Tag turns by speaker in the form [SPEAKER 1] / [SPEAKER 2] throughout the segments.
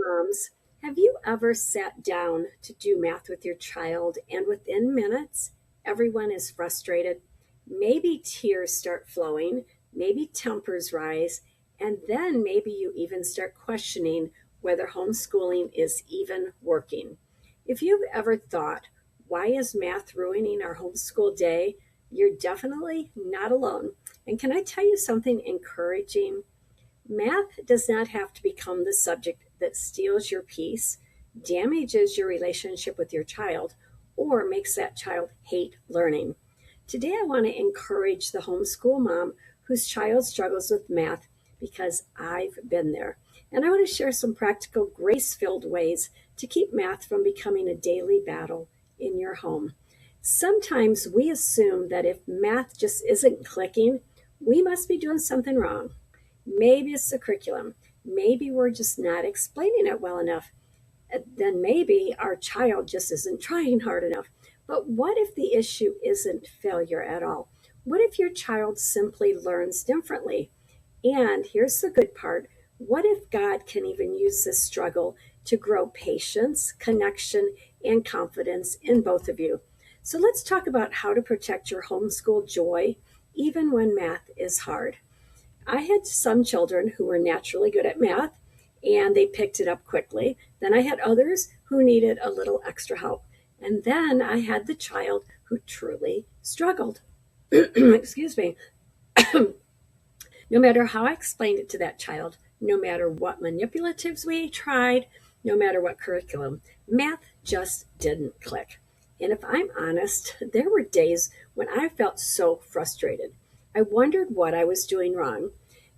[SPEAKER 1] Moms, have you ever sat down to do math with your child and within minutes, everyone is frustrated? Maybe tears start flowing, maybe tempers rise, and then maybe you even start questioning whether homeschooling is even working. If you've ever thought, why is math ruining our homeschool day? You're definitely not alone. And can I tell you something encouraging? Math does not have to become the subject that steals your peace, damages your relationship with your child, or makes that child hate learning. Today, I want to encourage the homeschool mom whose child struggles with math because I've been there. And I want to share some practical, grace filled ways to keep math from becoming a daily battle in your home. Sometimes we assume that if math just isn't clicking, we must be doing something wrong. Maybe it's the curriculum. Maybe we're just not explaining it well enough. Then maybe our child just isn't trying hard enough. But what if the issue isn't failure at all? What if your child simply learns differently? And here's the good part, what if God can even use this struggle to grow patience, connection, and confidence in both of you? So let's talk about how to protect your homeschool joy even when math is hard. I had some children who were naturally good at math and they picked it up quickly. Then I had others who needed a little extra help. And then I had the child who truly struggled. Excuse me. No matter how I explained it to that child, no matter what manipulatives we tried, no matter what curriculum, math just didn't click. And if I'm honest, there were days when I felt so frustrated. I wondered what I was doing wrong.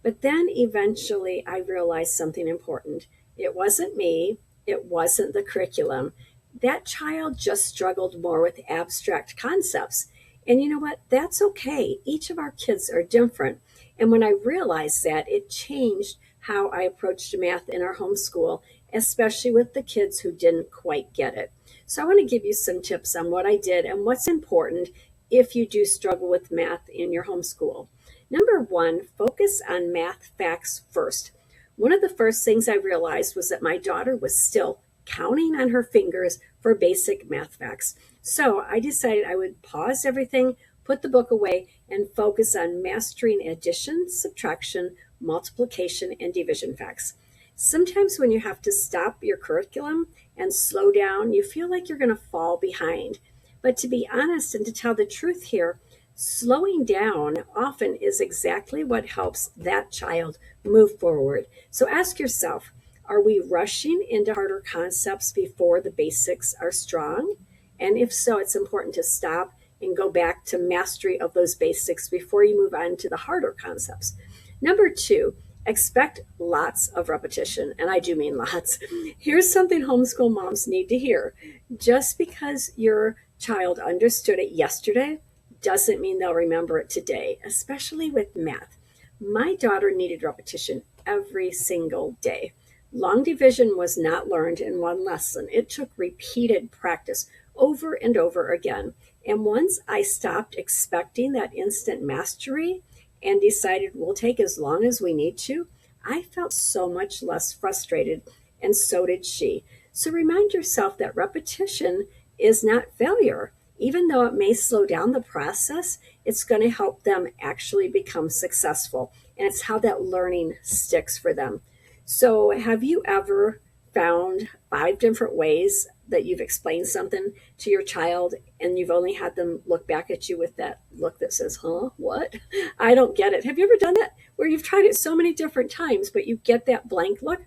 [SPEAKER 1] But then eventually I realized something important. It wasn't me, it wasn't the curriculum. That child just struggled more with abstract concepts. And you know what? That's okay. Each of our kids are different. And when I realized that, it changed how I approached math in our homeschool, especially with the kids who didn't quite get it. So I want to give you some tips on what I did and what's important if you do struggle with math in your homeschool. Number one, focus on math facts first. One of the first things I realized was that my daughter was still counting on her fingers for basic math facts. So I decided I would pause everything, put the book away, and focus on mastering addition, subtraction, multiplication, and division facts. Sometimes when you have to stop your curriculum and slow down, you feel like you're going to fall behind. But to be honest and to tell the truth here, slowing down often is exactly what helps that child move forward. So ask yourself, are we rushing into harder concepts before the basics are strong? And if so, it's important to stop and go back to mastery of those basics before you move on to the harder concepts. Number two, expect lots of repetition. And I do mean lots. Here's something homeschool moms need to hear. Just because your child understood it yesterday doesn't mean they'll remember it today, especially with math. My daughter needed repetition every single day. Long division was not learned in one lesson. It took repeated practice over and over again. And once I stopped expecting that instant mastery and decided we'll take as long as we need to, I felt so much less frustrated, and so did she. So remind yourself that repetition is not failure. Even though it may slow down the process, it's going to help them actually become successful. And it's how that learning sticks for them. So have you ever found 5 different ways that you've explained something to your child and you've only had them look back at you with that look that says, huh, what? I don't get it. Have you ever done that where you've tried it so many different times, but you get that blank look?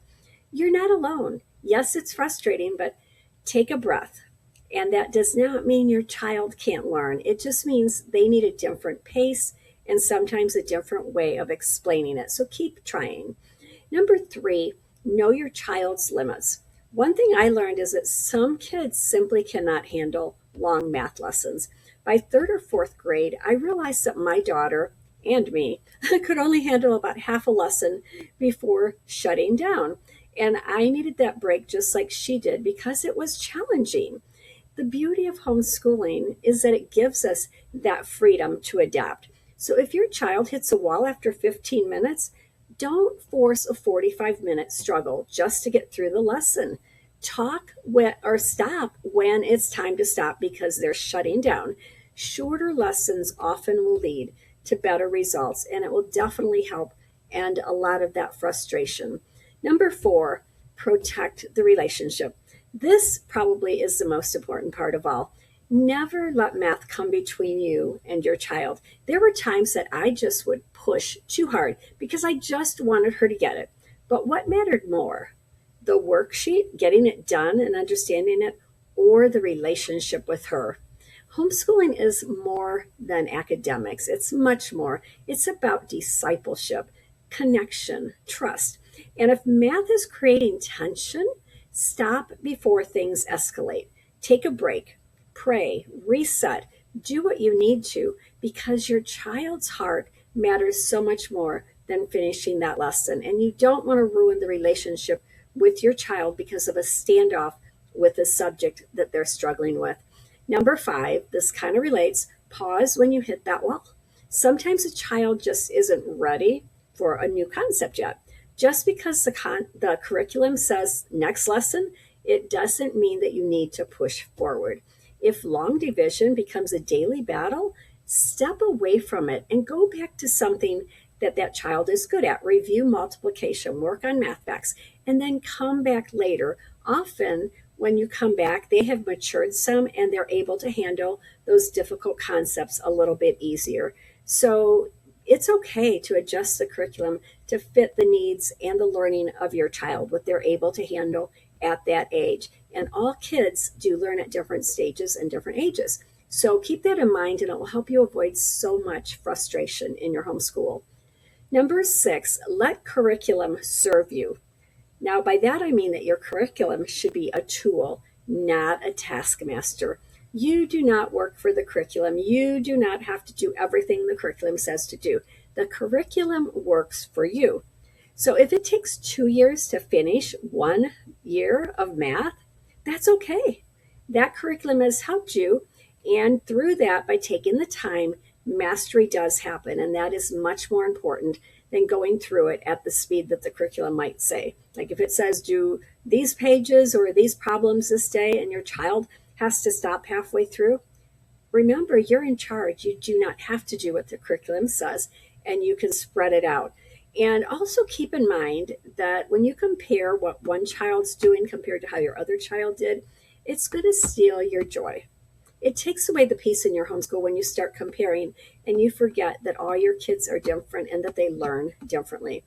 [SPEAKER 1] You're not alone. Yes, it's frustrating, but take a breath. And that does not mean your child can't learn. It just means they need a different pace and sometimes a different way of explaining it. So keep trying. Number three, know your child's limits. One thing I learned is that some kids simply cannot handle long math lessons. By third or fourth grade, I realized that my daughter and me could only handle about half a lesson before shutting down. And I needed that break just like she did because it was challenging. The beauty of homeschooling is that it gives us that freedom to adapt. So if your child hits a wall after 15 minutes, Don't force a 45-minute struggle just to get through the lesson. Or stop when it's time to stop because they're shutting down. Shorter lessons often will lead to better results, and it will definitely help end a lot of that frustration. Number 4, protect the relationship. This probably is the most important part of all. Never let math come between you and your child. There were times that I just would push too hard because I just wanted her to get it. But what mattered more? The worksheet, getting it done and understanding it, or the relationship with her? Homeschooling is more than academics. It's much more. It's about discipleship, connection, trust. And if math is creating tension, stop before things escalate. Take a break, pray, reset, do what you need to, because your child's heart matters so much more than finishing that lesson. And you don't want to ruin the relationship with your child because of a standoff with a subject that they're struggling with. Number 5, this kind of relates, pause when you hit that wall. Sometimes a child just isn't ready for a new concept yet. Just because the curriculum says next lesson, it doesn't mean that you need to push forward. If long division becomes a daily battle, step away from it and go back to something that child is good at. Review multiplication, work on math facts, and then come back later. Often, when you come back, they have matured some and they're able to handle those difficult concepts a little bit easier. So it's okay to adjust the curriculum to fit the needs and the learning of your child, what they're able to handle at that age. And all kids do learn at different stages and different ages. So keep that in mind, and it will help you avoid so much frustration in your homeschool. Number 6, let curriculum serve you. Now, by that I mean that your curriculum should be a tool, not a taskmaster. You do not work for the curriculum. You do not have to do everything the curriculum says to do. The curriculum works for you. So if it takes 2 years to finish 1 year of math, that's okay. That curriculum has helped you, and through that, by taking the time, mastery does happen, and that is much more important than going through it at the speed that the curriculum might say. Like if it says do these pages or these problems this day and your child has to stop halfway through, remember you're in charge. You do not have to do what the curriculum says, and you can spread it out. And also keep in mind that when you compare what one child's doing compared to how your other child did, it's going to steal your joy. It takes away the peace in your homeschool when you start comparing and you forget that all your kids are different and that they learn differently.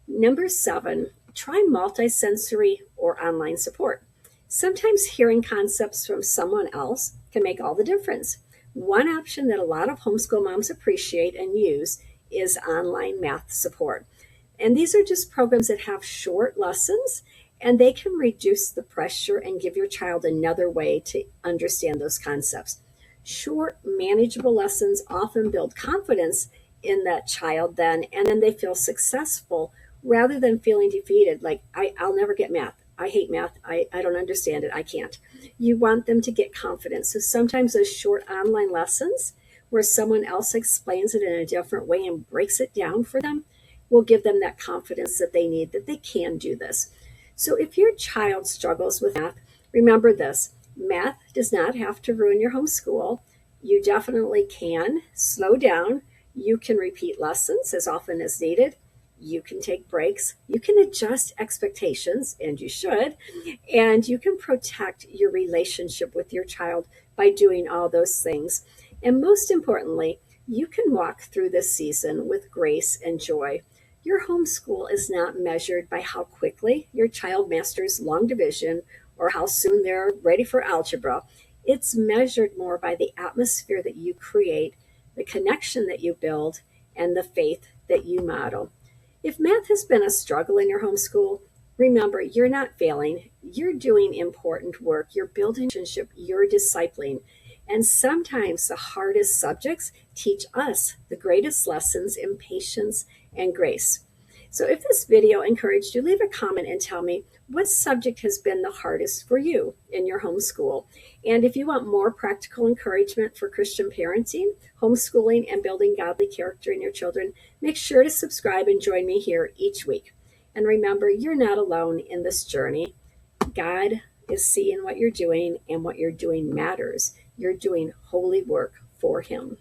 [SPEAKER 1] Number 7, try multisensory or online support. Sometimes hearing concepts from someone else can make all the difference. One option that a lot of homeschool moms appreciate and use is online math support. And these are just programs that have short lessons, and they can reduce the pressure and give your child another way to understand those concepts. Short, manageable lessons often build confidence in that child then, and then they feel successful rather than feeling defeated, like, I'll never get math. I hate math. I don't understand it. I can't. You want them to get confidence. So sometimes those short online lessons where someone else explains it in a different way and breaks it down for them will give them that confidence that they need, that they can do this. So if your child struggles with math, remember this: math does not have to ruin your homeschool. You definitely can slow down. You can repeat lessons as often as needed. You can take breaks. You can adjust expectations, and you should. And you can protect your relationship with your child by doing all those things. And most importantly, you can walk through this season with grace and joy. Your homeschool is not measured by how quickly your child masters long division or how soon they're ready for algebra. It's measured more by the atmosphere that you create, the connection that you build, and the faith that you model. If math has been a struggle in your homeschool, remember you're not failing. You're doing important work. You're building a relationship. You're discipling. And sometimes the hardest subjects teach us the greatest lessons in patience and grace. So if this video encouraged you, leave a comment and tell me, what subject has been the hardest for you in your homeschool? And if you want more practical encouragement for Christian parenting, homeschooling, and building godly character in your children, make sure to subscribe and join me here each week. And remember, you're not alone in this journey. God is seeing what you're doing, and what you're doing matters. You're doing holy work for Him.